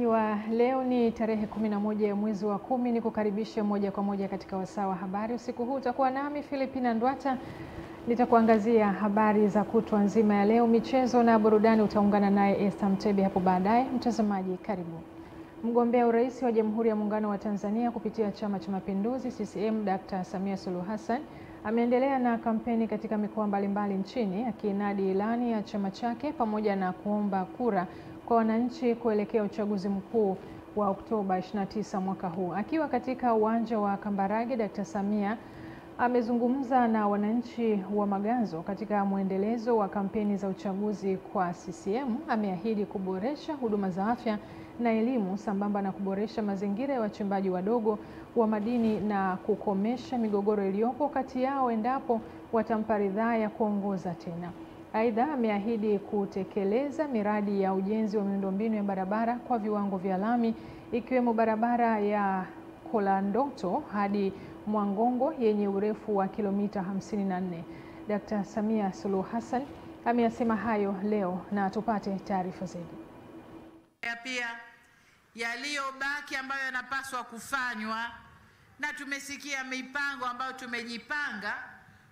Ikiwa leo ni tarehe 11 ya mwezi wa 10, ni kukaribisha moja kwa moja katika wasaa wa habari. Usiku huu utakuwa nami Philipina Ndwata, nitakuangazia habari za kutwa nzima ya leo. Michezo na burudani utaungana naye Esther Mtebe hapo baadaye. Mtazamaji, karibu. Mgombea urais wa Jamhuri ya Muungano wa Tanzania kupitia Chama cha Mapinduzi CCM Dr. Samia Suluhu Hassan ameendelea na kampeni katika mikoa mbalimbali nchini, akinadi ilani ya chama chake pamoja na kuomba kura kwa wananchi kuelekea uchaguzi mkuu wa Oktoba 29 mwaka huu. Akiwa katika uwanja wa Kambarage, Dr. Samia amezungumza na wananchi wa Maganzo katika muendelezo wa kampeni za uchaguzi kwa CCM. Ameahidi kuboresha huduma za afya na elimu sambamba na kuboresha mazingira ya wachimbaji wadogo wa madini na kukomesha migogoro iliyopo kati yao endapo watampa ridhaa ya kuongoza tena. Aidha, ameahidi kutekeleza miradi ya ujenzi wa miundombinu ya barabara kwa viwango vya lami, ikiwemo barabara ya Kolandoto hadi Mwangongo yenye urefu wa kilomita 54. Dr. Samia Suluhu Hassan ameyasema hayo leo, na tupate taarifa zaidi. Pia yaliyobaki ambayo yanapaswa kufanywa, na tumesikia mipango ambayo tumejipanga,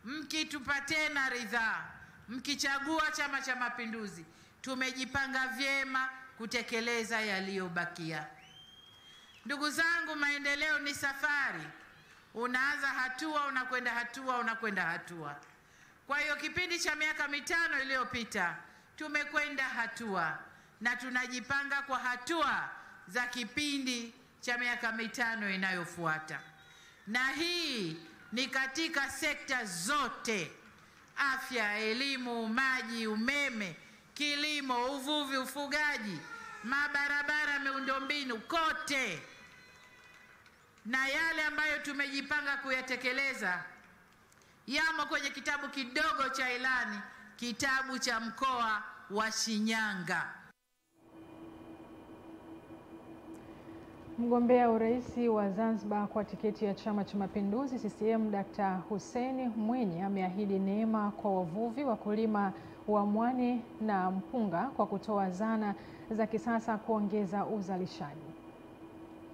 mkitupatena ridhaa, mkichagua Chama cha Mapinduzi, tumejipanga vyema kutekeleza yaliyobakia. Ndugu zangu, maendeleo ni safari. Unaanza hatua, unakwenda hatua, unakwenda hatua. Kwa hiyo kipindi cha miaka 5 iliyopita tumekwenda hatua, na tunajipanga kwa hatua za kipindi cha miaka 5 inayofuata. Na hii ni katika sekta zote: afya, elimu, maji, umeme, kilimo, uvuvi, ufugaji, mabarabara, miundombinu, kote. Na yale ambayo tumejipanga kuyatekeleza yamo kwenye kitabu kidogo cha ilani, kitabu cha mkoa wa Shinyanga. Mgombea urais wa Zanzibar kwa tiketi ya Chama cha Mapinduzi CCM Dr. Hussein Mwinyi ameahidi neema kwa wavuvi, wakulima wa mwani na mpunga kwa kutoa zana za kisasa kuongeza uzalishaji.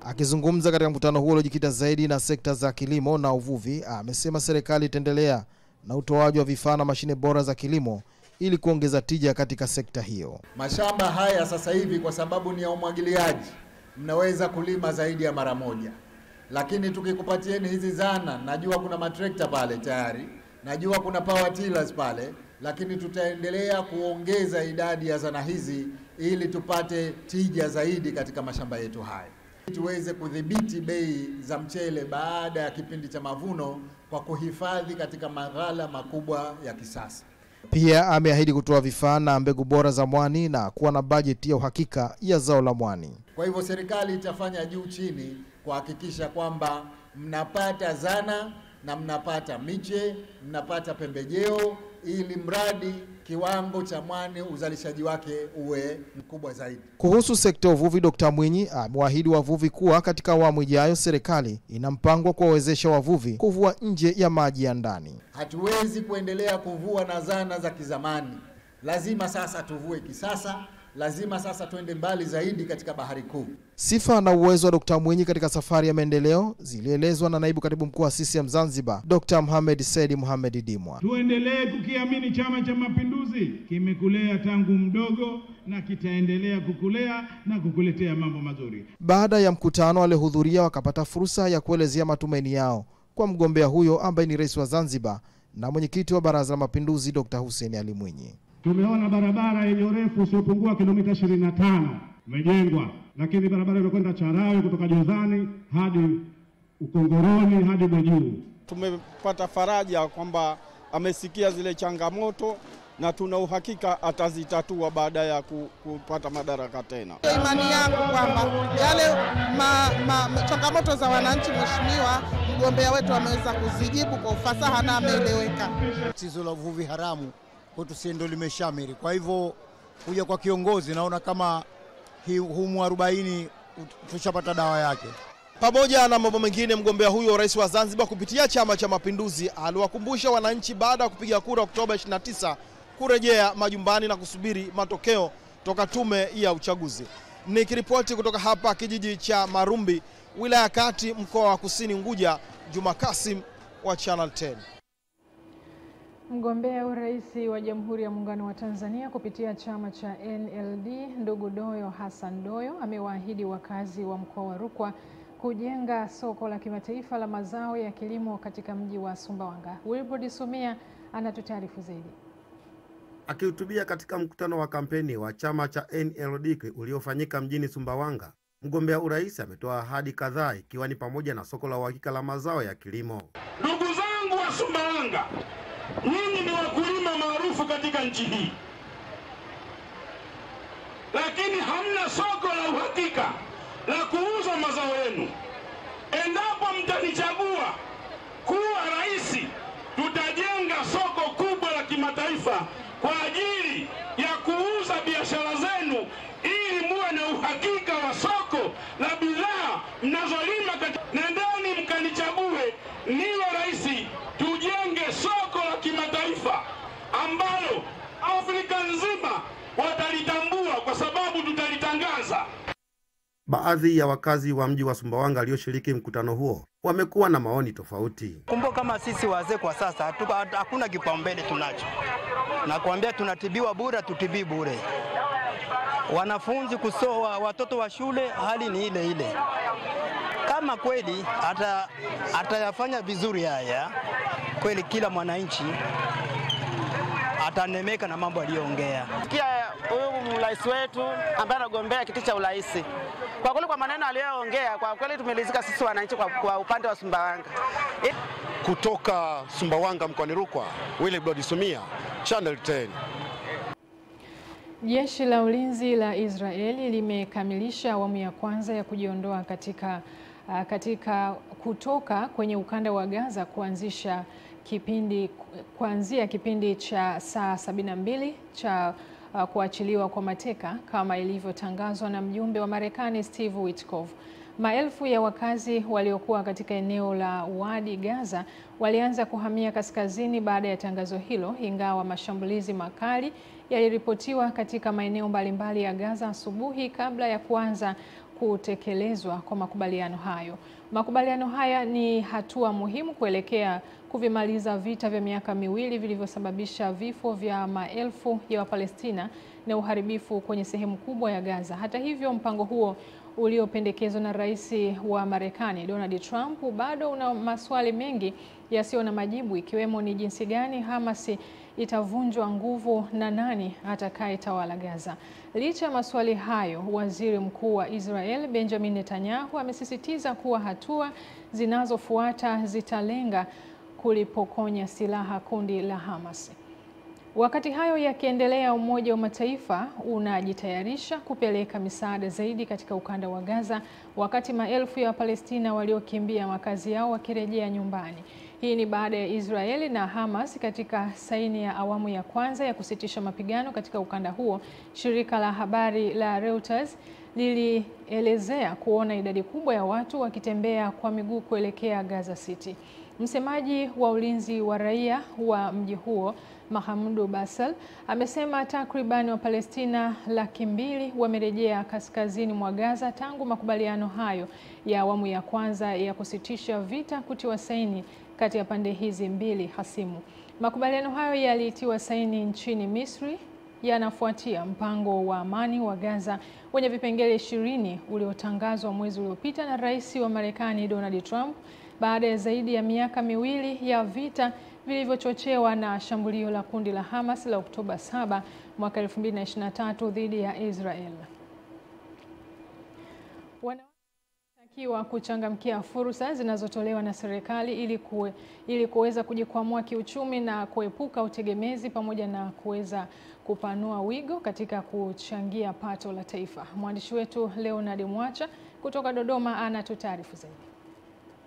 Akizungumza katika mkutano huo uliojikita zaidi na sekta za kilimo na uvuvi, amesema serikali itaendelea na utoaji wa vifaa na mashine bora za kilimo ili kuongeza tija katika sekta hiyo. Mashamba haya sasa hivi kwa sababu ni ya umwagiliaji, mnaweza kulima zaidi ya mara moja. Lakini tukikupatieni hizi zana, najua kuna matrekta pale tayari, najua kuna power tillers pale, lakini tutaendelea kuongeza idadi ya zana hizi ili tupate tija zaidi katika mashamba yetu haya. Tuweze kudhibiti bei za mchele baada ya kipindi cha mavuno kwa kuhifadhi katika maghala makubwa ya kisasa. Pia ameahidi kutoa vifaa na mbegu bora za mwani na kuwa na bajeti ya uhakika ya zao la mwani. Kwa hivyo serikali itafanya juu chini kuhakikisha kwamba mnapata zana na mnapata miche, mnapata pembejeo, ili mradi kiwango cha mwani uzalishaji wake uwe mkubwa zaidi. Kuhusu sekta ya uvuvi, Dr. Mwinyi amewaahidi wavuvi kuwa katika awamu ijayo serikali ina mpango kuwawezesha wavuvi kuvua nje ya maji ya ndani. Hatuwezi kuendelea kuvua na zana za kizamani. Lazima sasa tuvue kisasa, lazima sasa tuende mbali zaidi katika bahari kuu. Sifa na uwezo wa Dr. Mwinyi katika safari ya maendeleo zilielezwa na naibu katibu mkuu wa CCM Zanzibar Dr. Mohamed Said Mohamed Dimwa. Tuendelee kukiamini Chama cha Mapinduzi, kimekulea tangu mdogo na kitaendelea kukulea na kukuletea mambo mazuri. Baada ya mkutano, waliohudhuria wakapata fursa ya kuelezea matumaini yao kwa mgombea huyo ambaye ni rais wa Zanzibar na mwenyekiti wa Baraza la Mapinduzi Dr. Hussein Ali Mwinyi. Tumeona barabara yenye urefu usiopungua kilomita 25 imejengwa, lakini barabara imekwenda Charawe kutoka Jozani hadi Ukongoroni hadi Bejuu. Tumepata faraja kwamba amesikia zile changamoto na tuna uhakika atazitatua baada ya kupata madaraka tena. Imani yangu kwamba yale changamoto za wananchi, mheshimiwa mgombea wetu ameweza kuzijibu kwa ufasaha na ameeleweka. Tatizo la uvuvi haramu kwetu si ndio limeshamiri. Kwa hivyo kuja kwa kiongozi, naona kama humu 40 tushapata dawa yake. Pamoja na mambo mengine, mgombea huyo rais wa Zanzibar kupitia Chama cha Mapinduzi aliwakumbusha wananchi baada ya kupiga kura Oktoba 29 kurejea majumbani na kusubiri matokeo toka tume ya uchaguzi. Nikiripoti kutoka hapa kijiji cha Marumbi, wilaya ya Kati, mkoa wa Kusini Unguja, Juma Kasim wa Channel 10. Mgombea urais wa Jamhuri ya Muungano wa Tanzania kupitia chama cha NLD, ndugu Doyo Hassan Doyo, amewaahidi wakazi wa mkoa wa Rukwa kujenga soko la kimataifa la mazao ya kilimo katika mji wa Sumbawanga. Wilbrod Sumia anatutaarifu zaidi. Akihutubia katika mkutano wa kampeni wa chama cha NLD uliofanyika mjini Sumbawanga, mgombea urais ametoa ahadi kadhaa ikiwa ni pamoja na soko la uhakika la mazao ya kilimo. Ndugu zangu wa Sumbawanga, nyinyi ni wakulima maarufu katika nchi hii, lakini hamna soko la uhakika la kuuza mazao yenu. Endapo mtanichagua kuwa rais, tutajenga soko kubwa la kimataifa kwa ajili ya kuuza biashara zenu, ili muwe na uhakika wa soko la bidhaa mnazolima. Nendeni mkanichague niwe rais, tujenge soko la kimataifa ambalo Afrika nzima watalitambua kwa sababu tutalitangaza. Baadhi ya wakazi wa mji wa Sumbawanga walioshiriki mkutano huo wamekuwa na maoni tofauti. Kumbuka kama sisi wazee kwa sasa hakuna kipaumbele tunacho. Na kuambia tunatibiwa bure, tutibii bure. Wanafunzi kusoa, watoto wa shule, hali ni ile ile. Kama kweli atayafanya vizuri haya, kweli kila mwananchi atanemeka na mambo aliyoongea. Sikia huyu rais wetu ambaye anagombea kiti cha urais, kwa kweli kwa maneno aliyoongea, kwa kweli tumelizika sisi wananchi kwa upande wa Sumbawanga. Kutoka Sumbawanga mkoani Rukwa, Wilbrod Sumia, Channel 10. Jeshi la ulinzi la Israeli limekamilisha awamu ya kwanza ya kujiondoa katika kutoka kwenye ukanda wa Gaza kuanzia kipindi cha saa 72 cha kuachiliwa kwa mateka kama ilivyotangazwa na mjumbe wa Marekani Steve Witkoff. Maelfu ya wakazi waliokuwa katika eneo la Wadi Gaza walianza kuhamia kaskazini baada ya tangazo hilo, ingawa mashambulizi makali yaliripotiwa katika maeneo mbalimbali ya Gaza asubuhi kabla ya kuanza kutekelezwa kwa makubaliano hayo. Makubaliano haya ni hatua muhimu kuelekea kuvimaliza vita vya miaka miwili vilivyosababisha vifo vya maelfu ya Wapalestina na uharibifu kwenye sehemu kubwa ya Gaza. Hata hivyo, mpango huo uliopendekezwa na Rais wa Marekani Donald Trump bado una maswali mengi yasiyo na majibu, ikiwemo ni jinsi gani Hamas itavunjwa nguvu na nani atakayetawala Gaza. Licha ya maswali hayo, Waziri Mkuu wa Israel Benjamin Netanyahu amesisitiza kuwa hatua zinazofuata zitalenga kulipokonya silaha kundi la Hamas. Wakati hayo yakiendelea, Umoja wa Mataifa unajitayarisha kupeleka misaada zaidi katika ukanda wa Gaza, wakati maelfu ya Palestina waliokimbia makazi yao wakirejea nyumbani. Hii ni baada ya Israeli na Hamas katika saini ya awamu ya kwanza ya kusitisha mapigano katika ukanda huo. Shirika la habari la Reuters lilielezea kuona idadi kubwa ya watu wakitembea kwa miguu kuelekea Gaza City. Msemaji wa ulinzi wa raia wa mji huo, Mahamudu Basal, amesema takribani wa Palestina 200,000 wamerejea kaskazini mwa Gaza tangu makubaliano hayo ya awamu ya kwanza ya kusitisha vita kutiwa saini kati ya pande hizi mbili hasimu. Makubaliano hayo yalitiwa saini nchini Misri, yanafuatia mpango wa amani wa Gaza wenye vipengele 20 uliotangazwa mwezi uliopita na Rais wa Marekani Donald Trump baada ya zaidi ya miaka miwili ya vita vilivyochochewa na shambulio la kundi la Hamas la Oktoba 7 mwaka 2023 dhidi ya Israel. Wanatakiwa kuchangamkia fursa zinazotolewa na serikali ili kuweza kujikwamua kiuchumi na kuepuka utegemezi, pamoja na kuweza kupanua wigo katika kuchangia pato la taifa. Mwandishi wetu Leonard Mwacha kutoka Dodoma anatutaarifu zaidi.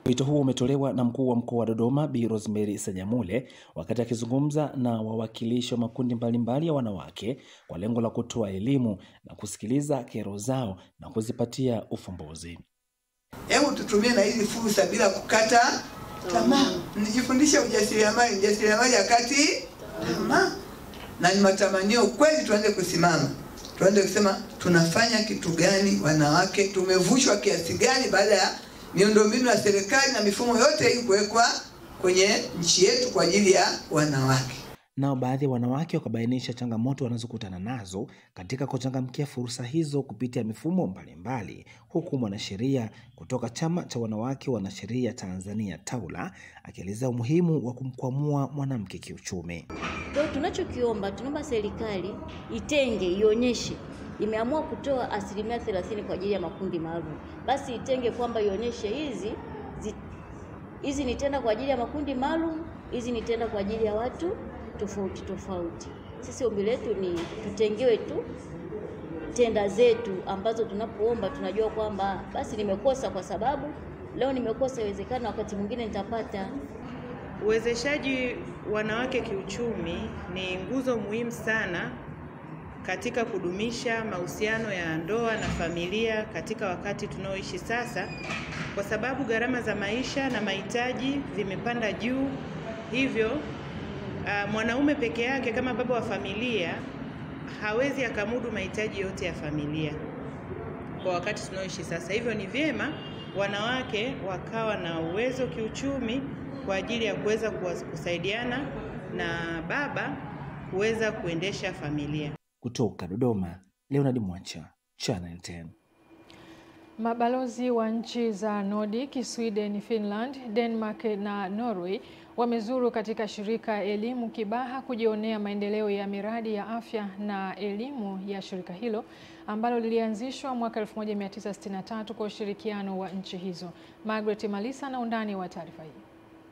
Wito huo umetolewa na mkuu wa mkoa wa Dodoma Bi Rosemary Senyamule wakati akizungumza na wawakilishi wa makundi mbalimbali ya wanawake kwa lengo la kutoa elimu na kusikiliza kero zao na kuzipatia ufumbuzi. Hebu tutumie na hizi fursa bila kukata tamaa. Nijifundishe ujasiriamali akati tamaa. Na ni matamanio kweli tuanze kusimama. tuanze kusema tunafanya kitu gani wanawake, tumevushwa kiasi gani baada ya miundombinu ya serikali na mifumo yote hii kuwekwa kwenye nchi yetu kwa ajili ya wanawake. Nao baadhi ya wanawake wakabainisha changamoto wanazokutana nazo katika kuchangamkia fursa hizo kupitia mifumo mbalimbali, huku mwanasheria kutoka Chama cha Wanawake Wanasheria Tanzania TAWLA akieleza umuhimu wa kumkwamua mwanamke kiuchumi. Kwa tunachokiomba, tunaomba serikali itenge, ionyeshe imeamua kutoa 30% kwa ajili ya makundi maalum. Basi itenge kwamba ionyeshe hizi ni tenda kwa ajili ya makundi maalum, hizi ni tenda kwa ajili ya watu tofauti tofauti. Sisi ombi letu ni tutengewe tu tenda zetu ambazo tunapoomba tunajua kwamba basi nimekosa kwa sababu leo nimekosa, iwezekana wakati mwingine nitapata. Uwezeshaji wanawake kiuchumi ni nguzo muhimu sana katika kudumisha mahusiano ya ndoa na familia katika wakati tunaoishi sasa, kwa sababu gharama za maisha na mahitaji vimepanda juu. Hivyo mwanaume peke yake kama baba wa familia hawezi akamudu mahitaji yote ya familia kwa wakati tunaoishi sasa. Hivyo ni vyema wanawake wakawa na uwezo kiuchumi kwa ajili ya kuweza kusaidiana na baba kuweza kuendesha familia. Kutoka Dodoma, Leonard Mwacha, Channel 10. Mabalozi wa nchi za Nordic, Sweden, Finland, Denmark na Norway wamezuru katika shirika Elimu Kibaha kujionea maendeleo ya miradi ya afya na elimu ya shirika hilo ambalo lilianzishwa mwaka 1963 kwa ushirikiano wa nchi hizo. Margaret Malisa na undani wa taarifa hii.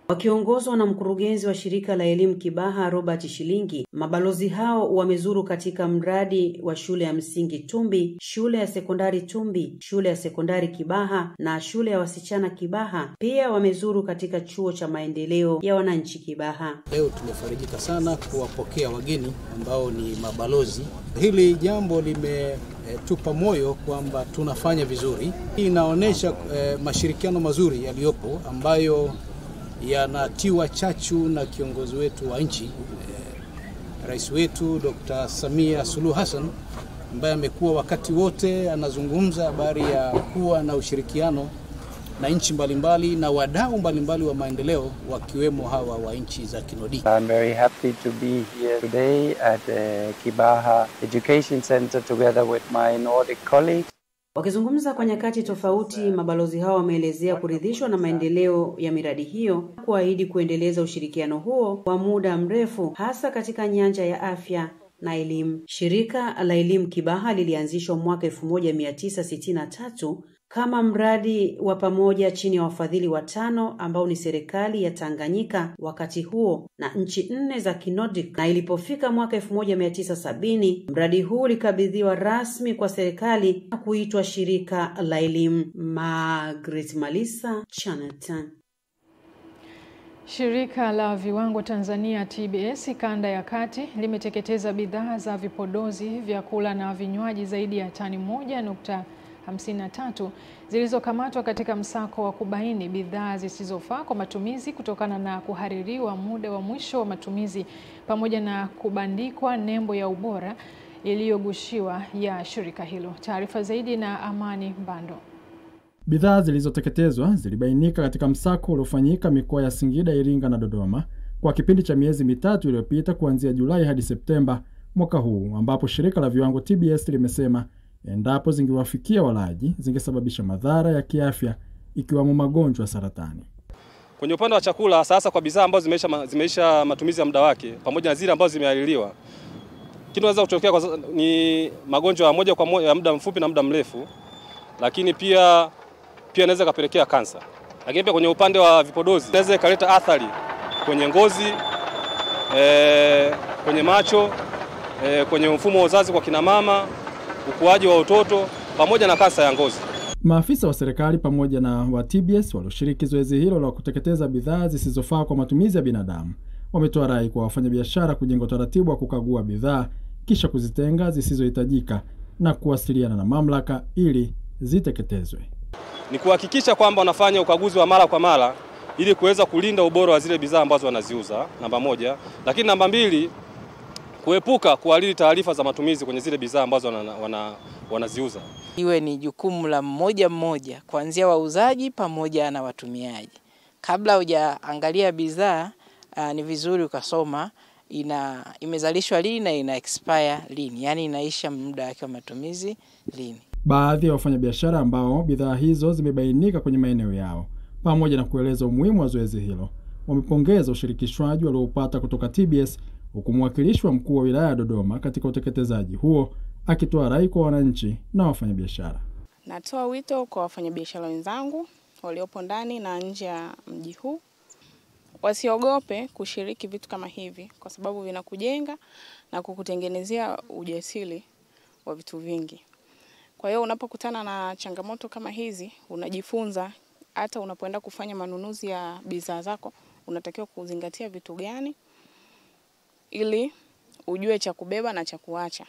Wakiongozwa na mkurugenzi wa shirika la Elimu Kibaha Robert Shilingi, mabalozi hao wamezuru katika mradi wa shule ya msingi Tumbi, shule ya sekondari Tumbi, shule ya sekondari Kibaha na shule ya wasichana Kibaha. Pia wamezuru katika chuo cha maendeleo ya wananchi Kibaha. Leo tumefarijika sana kuwapokea wageni ambao ni mabalozi. Hili jambo limetupa moyo kwamba tunafanya vizuri. Hii inaonyesha mashirikiano mazuri yaliyopo ambayo yanatiwa chachu na kiongozi wetu wa nchi, rais wetu Dr. Samia Suluhu Hassan, ambaye amekuwa wakati wote anazungumza habari ya kuwa na ushirikiano na nchi mbalimbali na wadau mbalimbali wa maendeleo wakiwemo hawa wa nchi za Kinodi. I'm very happy to be here today at Kibaha Education Center together with my Nordic colleagues. Wakizungumza kwa nyakati tofauti, mabalozi hao wameelezea kuridhishwa na maendeleo ya miradi hiyo, kuahidi kuendeleza ushirikiano huo kwa muda mrefu hasa katika nyanja ya afya na elimu. Shirika la Elimu Kibaha lilianzishwa mwaka 1963 kama mradi wa pamoja chini ya wafadhili 5 ambao ni serikali ya Tanganyika wakati huo na nchi 4 za Kinodic, na ilipofika mwaka 1970 mradi huu ulikabidhiwa rasmi kwa serikali na kuitwa Shirika la Elimu. Margaret Malisa, Channel 10. Shirika la Viwango Tanzania TBS kanda ya kati limeteketeza bidhaa za vipodozi, vyakula na vinywaji zaidi ya tani 1.53 zilizokamatwa katika msako wa kubaini bidhaa zisizofaa kwa matumizi kutokana na kuhaririwa muda wa mwisho wa matumizi pamoja na kubandikwa nembo ya ubora iliyogushiwa ya shirika hilo. Taarifa zaidi na Amani Mbando. Bidhaa zilizoteketezwa zilibainika katika msako uliofanyika mikoa ya Singida, Iringa na Dodoma kwa kipindi cha miezi mitatu iliyopita kuanzia Julai hadi Septemba mwaka huu, ambapo shirika la viwango TBS limesema endapo zingewafikia walaji zingesababisha madhara ya kiafya ikiwemo magonjwa ya saratani. Kwenye upande wa chakula sasa, kwa bidhaa ambazo zimeisha matumizi ya muda wake pamoja na zile ambazo zimehaririwa, kinaweza kutokea ni magonjwa moja kwa moja ya muda mfupi na muda mrefu, lakini pia inaweza kupelekea kansa. Lakini pia kwenye upande wa vipodozi inaweza kuleta athari kwenye ngozi, kwenye macho, kwenye mfumo wa uzazi kwa kina mama, ukuaji wa utoto pamoja na kansa ya ngozi. Maafisa wa serikali pamoja na wa TBS walioshiriki zoezi hilo la kuteketeza bidhaa zisizofaa kwa matumizi ya binadamu wametoa rai kwa wafanyabiashara kujenga utaratibu wa kukagua bidhaa kisha kuzitenga zisizohitajika na kuwasiliana na mamlaka ili ziteketezwe. Ni kuhakikisha kwamba wanafanya ukaguzi wa mara kwa mara ili kuweza kulinda ubora wa zile bidhaa ambazo wanaziuza, namba 1. Lakini namba 2, kuepuka kuhariri taarifa za matumizi kwenye zile bidhaa ambazo wanaziuza. Iwe ni jukumu la mmoja mmoja, kuanzia wauzaji pamoja na watumiaji. Kabla hujaangalia bidhaa, ni vizuri ukasoma imezalishwa lini na ina expire lini, yani inaisha muda wake wa matumizi lini. Baadhi ya wafanyabiashara ambao bidhaa hizo zimebainika kwenye maeneo yao, pamoja na kueleza umuhimu wa zoezi hilo, wamepongeza ushirikishwaji walioupata kutoka TBS, huku mwakilishi wa mkuu wa wilaya ya Dodoma katika uteketezaji huo akitoa rai kwa wananchi na wafanyabiashara. Natoa wito kwa wafanyabiashara wenzangu waliopo ndani na nje ya mji huu, wasiogope kushiriki vitu kama hivi kwa sababu vinakujenga na kukutengenezea ujasiri wa vitu vingi. Kwa hiyo unapokutana na changamoto kama hizi, unajifunza hata unapoenda kufanya manunuzi ya bidhaa zako, unatakiwa kuzingatia vitu gani ili ujue cha kubeba na cha kuacha.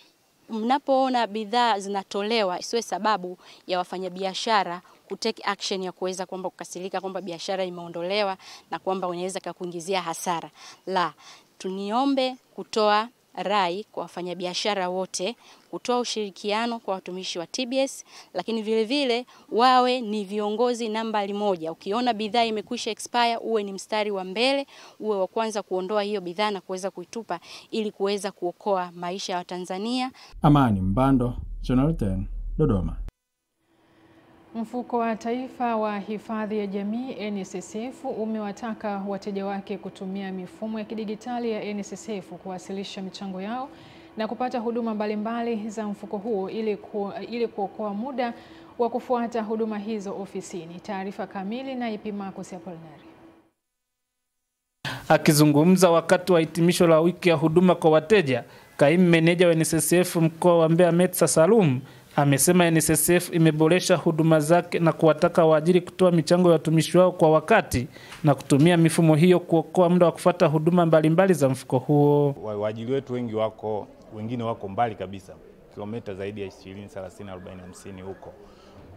Mnapoona bidhaa zinatolewa, isiwe sababu ya wafanyabiashara kutake action ya kuweza kwamba kukasirika kwamba biashara imeondolewa na kwamba unaweza kukuingizia hasara. La, tuniombe kutoa rai kwa wafanyabiashara wote, kutoa ushirikiano kwa watumishi wa TBS, lakini vile vile wawe ni viongozi nambari moja. Ukiona bidhaa imekwisha expire, uwe ni mstari wa mbele, uwe wa kwanza kuondoa hiyo bidhaa na kuweza kuitupa ili kuweza kuokoa maisha ya Watanzania. Amani Mbando, Channel 10, Dodoma. Mfuko wa Taifa wa Hifadhi ya Jamii NSSF umewataka wateja wake kutumia mifumo ya kidigitali ya NSSF kuwasilisha michango yao na kupata huduma mbalimbali za mfuko huo ili kuokoa muda wa kufuata huduma hizo ofisini. Taarifa kamili na Epimakus Apolinari. Akizungumza wakati wa hitimisho la wiki ya huduma kwa wateja, kaimu meneja wa NSSF mkoa wa Mbeya Metsa Salum amesema NSSF imeboresha huduma zake na kuwataka waajiri kutoa michango ya watumishi wao kwa wakati na kutumia mifumo hiyo kuokoa muda wa kufuata huduma mbalimbali za mfuko huo. Waajiri wetu wengine wako mbali kabisa, kilomita zaidi ya 20, 30, 40, 50 huko.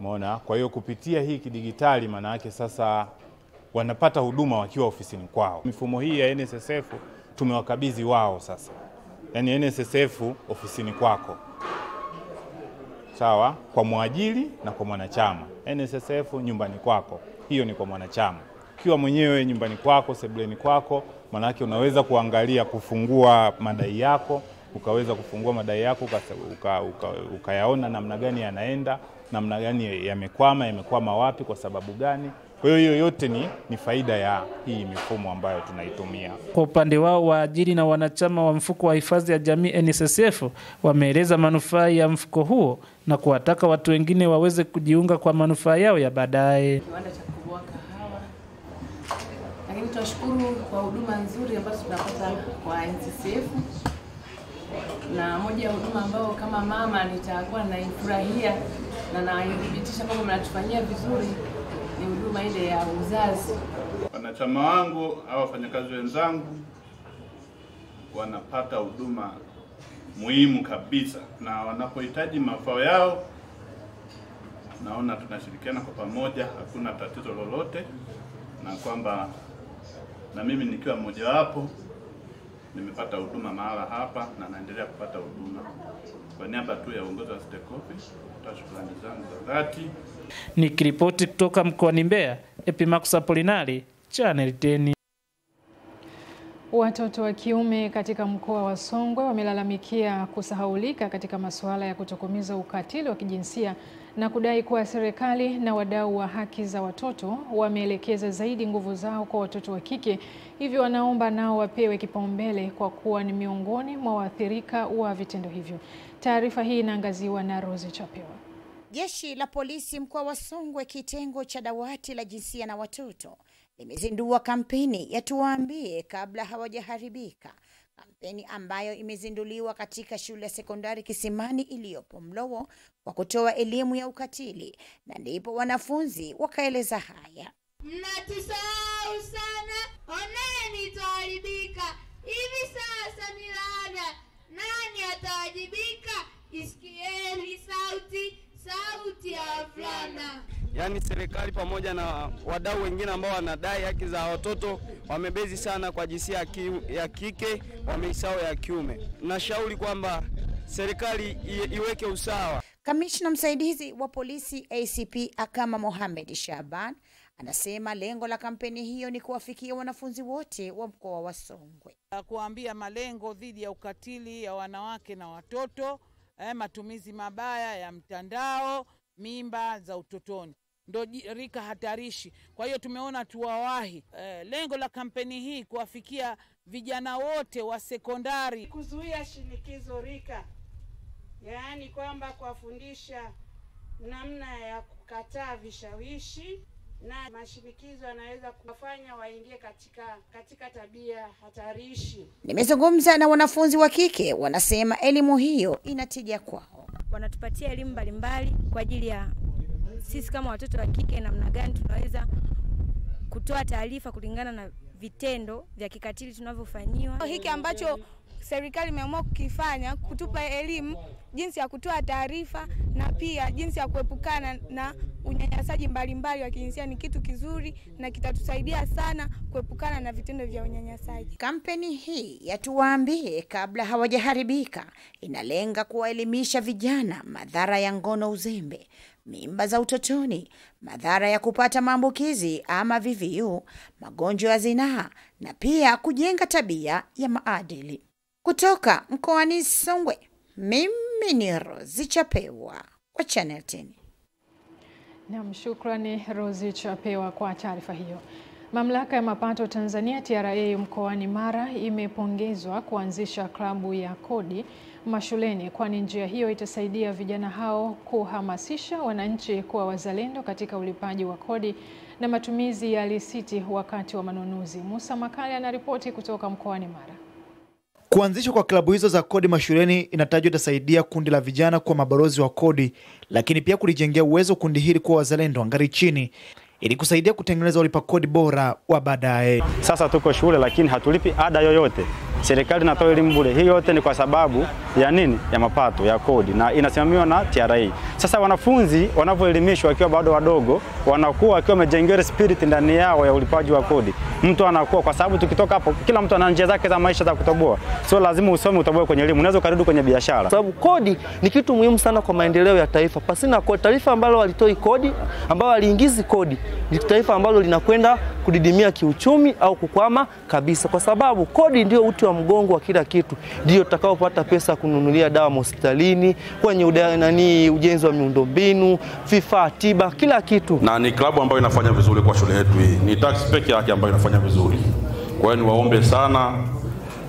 Umeona? Kwa hiyo kupitia hii kidigitali maana yake sasa wanapata huduma wakiwa ofisini kwao. Mifumo hii ya NSSF tumewakabidhi wao sasa. Yaani NSSF ofisini kwako. Sawa, kwa mwajiri na kwa mwanachama. NSSF nyumbani kwako, hiyo ni kwa mwanachama. Ukiwa mwenyewe nyumbani kwako, sebuleni kwako, maana yake unaweza kuangalia kufungua madai yako, ukaweza kufungua madai yako ukayaona namna gani yanaenda, namna gani yamekwama wapi, kwa sababu gani. Kwa hiyo yote ni faida ya hii mifumo ambayo tunaitumia. Kwa upande wao, waajiri na wanachama wa mfuko wa hifadhi ya jamii NSSF wameeleza manufaa ya mfuko huo na kuwataka watu wengine waweze kujiunga kwa manufaa yao ya baadaye. Kiwanda cha kuboa kahawa. Lakini tunashukuru kwa huduma nzuri ambazo tunapata kwa NSSF. Na moja ya huduma ambao kama mama nitakuwa naifurahia na naithibitisha kwamba mnatufanyia vizuri ni huduma ile ya uzazi. Wanachama wangu au wafanyakazi wenzangu wanapata huduma muhimu kabisa, na wanapohitaji mafao yao naona tunashirikiana kwa pamoja, hakuna tatizo lolote, na kwamba na mimi nikiwa mmoja wapo nimepata huduma mahala hapa na naendelea kupata huduma. Kwa niaba tu ya uongozi wa Stekofi, shukrani zangu za dhati. Nikiripoti kutoka mkoani Mbeya, Epimakus Apolinari, Channel 10. Watoto wa kiume katika mkoa wa Songwe wamelalamikia kusahaulika katika masuala ya kutokomeza ukatili wa kijinsia na kudai kuwa serikali na wadau wa haki za watoto wameelekeza zaidi nguvu zao kwa watoto wa kike, hivyo wanaomba nao wapewe kipaumbele kwa kuwa ni miongoni mwa waathirika wa vitendo hivyo. Taarifa hii inaangaziwa na Rose Chapewa. Jeshi la polisi mkoa wa Songwe kitengo cha dawati la jinsia na watoto limezindua kampeni ya tuwaambie kabla hawajaharibika. Kampeni ambayo imezinduliwa katika shule ya sekondari Kisimani iliyopo Mlowo kwa kutoa elimu ya ukatili, na ndipo wanafunzi wakaeleza haya. Mnatusahau sana, oneni tuharibika. Hivi sasa ni laana, nani atawajibika? Isikieni sauti ya wavulana. Yaani serikali pamoja na wadau wengine ambao wanadai haki za watoto wamebezi sana kwa jinsia ya kike, wameisahau ya kiume. Nashauri kwamba serikali iweke usawa. Kamishna msaidizi wa polisi ACP Akama Mohamed Shaban anasema lengo la kampeni hiyo ni kuwafikia wanafunzi wote wa mkoa wa Songwe. Kuambia malengo dhidi ya ukatili ya wanawake na watoto, matumizi mabaya ya mtandao, mimba za utotoni ndo rika hatarishi. Kwa hiyo tumeona tuwawahi. Lengo la kampeni hii kuwafikia vijana wote wa sekondari, kuzuia shinikizo rika, yaani kwamba kuwafundisha namna ya kukataa vishawishi na mashinikizo yanaweza kuwafanya waingie katika tabia hatarishi. Nimezungumza na wanafunzi wa kike, wanasema elimu hiyo inatija kwao. Wanatupatia elimu mbalimbali kwa ajili ya sisi kama watoto wa kike, namna gani tunaweza kutoa taarifa kulingana na vitendo vya kikatili tunavyofanyiwa. Hiki ambacho serikali imeamua kukifanya, kutupa elimu jinsi ya kutoa taarifa na pia jinsi ya kuepukana na unyanyasaji mbalimbali wa kijinsia ni kitu kizuri na kitatusaidia sana kuepukana na vitendo vya unyanyasaji. Kampeni hii ya tuwaambie kabla hawajaharibika inalenga kuwaelimisha vijana madhara ya ngono uzembe, mimba za utotoni, madhara ya kupata maambukizi ama VVU, magonjwa ya zinaa na pia kujenga tabia ya maadili. Kutoka mkoani Songwe, mimi ni Rozi Chapewa wa Channel 10. Naam, shukrani Rozi Chapewa kwa taarifa hiyo. Mamlaka ya mapato Tanzania TRA mkoani Mara imepongezwa kuanzisha klabu ya kodi mashuleni, kwani njia hiyo itasaidia vijana hao kuhamasisha wananchi kuwa wazalendo katika ulipaji wa kodi na matumizi ya risiti wakati wa manunuzi. Musa Makali anaripoti kutoka mkoani Mara. Kuanzishwa kwa klabu hizo za kodi mashuleni inatajwa itasaidia kundi la vijana kuwa mabalozi wa kodi, lakini pia kulijengea uwezo kundi hili kuwa wazalendo ngari chini ili kusaidia kutengeneza ulipa kodi bora wa baadaye. Sasa tuko shule lakini hatulipi ada yoyote. Serikali inatoa elimu bure. Hii yote ni kwa sababu ya nini? Ya mapato ya kodi na inasimamiwa na TRA. Sasa wanafunzi wanavyoelimishwa wakiwa bado wadogo, wanakuwa wakiwa wamejengewa spirit ndani yao ya ulipaji wa kodi. Mtu anakuwa, kwa sababu tukitoka hapo kila mtu ana njia zake za maisha za kutoboa. Sio lazima usome utoboe kwenye elimu, unaweza kurudi kwenye biashara. Sababu kodi ni kitu muhimu sana kwa maendeleo ya taifa. Pasina kodi, taifa ambalo walitoi kodi, ambao waliingizi kodi, ni taifa ambalo linakwenda kudidimia kiuchumi au kukwama kabisa, kwa sababu kodi ndio uti wa mgongo wa kila kitu. Ndio tutakaopata pesa kununulia dawa hospitalini, kwenye ujenzi wa miundombinu, vifaa tiba, kila kitu. Na ni klabu ambayo inafanya vizuri kwa shule yetu hii. Ni tax peke yake ambayo inafanya vizuri. Kwa hiyo niwaombe sana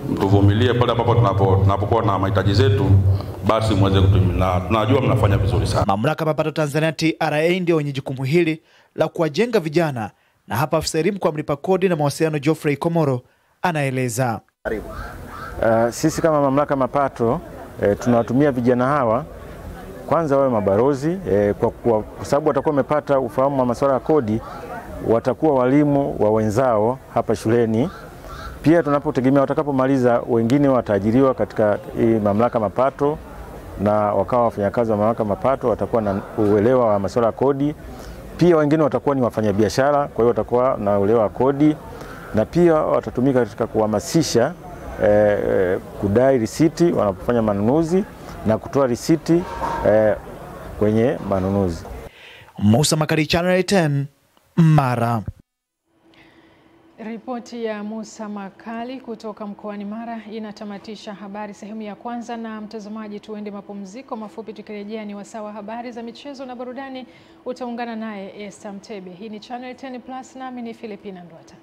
mtuvumilie pale ambapo tunapokuwa na mahitaji zetu, basi muweze kutumia. Tunajua mnafanya vizuri sana. Mamlaka ya mapato Tanzania TRA ndio wenye jukumu hili la kuwajenga vijana, na hapa afisa elimu kwa mlipa kodi na mawasiliano Geoffrey Komoro anaeleza. Sisi kama mamlaka mapato tunawatumia vijana hawa kwanza wawe mabalozi kwa sababu watakuwa wamepata ufahamu wa masuala ya kodi, watakuwa walimu wa wenzao hapa shuleni. Pia tunapotegemea watakapomaliza wengine wataajiriwa katika mamlaka mapato na wakawa wafanyakazi wa mamlaka mapato, watakuwa na uelewa wa masuala ya kodi. Pia wengine watakuwa ni wafanyabiashara, kwa hiyo watakuwa na uelewa wa kodi, na pia watatumika katika kuhamasisha kudai risiti wanapofanya manunuzi na kutoa risiti kwenye manunuzi. Musa Makali, Channel 10, Mara. Ripoti ya Musa Makali kutoka mkoani Mara inatamatisha habari sehemu ya kwanza, na mtazamaji, tuende mapumziko mafupi. Tukirejea ni wasaa wa habari za michezo na burudani, utaungana naye Esther Mtebe. Hii ni Channel 10 Plus, nami ni Philipina Ndwata.